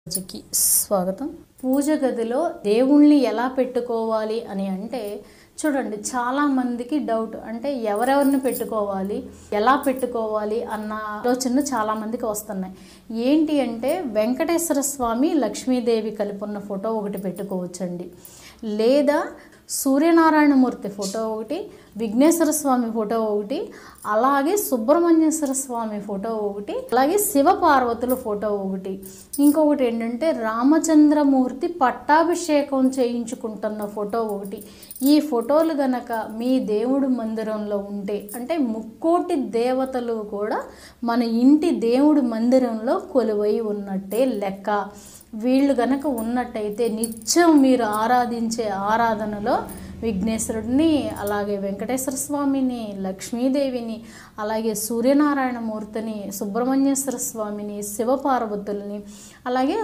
పూజకి స్వాగతం. పూజ గదిలో దేవుణ్ణి ఎలా పెట్టుకోవాలి అని అంటే చూడండి, చాలా మందికి డౌట్. అంటే ఎవరెవరిని పెట్టుకోవాలి, ఎలా పెట్టుకోవాలి అన్న ఆలోచనలు చాలా మందికి వస్తున్నాయి. ఏంటి అంటే వెంకటేశ్వర స్వామి లక్ష్మీదేవి కలిపి ఉన్న ఫోటో ఒకటి పెట్టుకోవచ్చండి, లేదా సూర్యనారాయణమూర్తి ఫోటో ఒకటి, విఘ్నేశ్వర స్వామి ఫోటో ఒకటి, అలాగే సుబ్రహ్మణ్యేశ్వర స్వామి ఫోటో ఒకటి, అలాగే శివ పార్వతుల ఫోటో ఒకటి. ఇంకొకటి ఏంటంటే రామచంద్రమూర్తి పట్టాభిషేకం చేయించుకుంటున్న ఫోటో ఒకటి. ఈ ఫోటోలు గనక మీ దేవుడి మందిరంలో ఉంటే, అంటే ముక్కోటి దేవతలు కూడా మన ఇంటి దేవుడి మందిరంలో కొలువై ఉన్నట్టే లెక్క. వీళ్ళు గనక ఉన్నట్టయితే నిత్యం మీరు ఆరాధించే ఆరాధనలో విఘ్నేశ్వరుడిని, అలాగే వెంకటేశ్వర స్వామిని, లక్ష్మీదేవిని, అలాగే సూర్యనారాయణమూర్తిని, సుబ్రహ్మణ్యేశ్వర స్వామిని, శివపార్వతుల్ని, అలాగే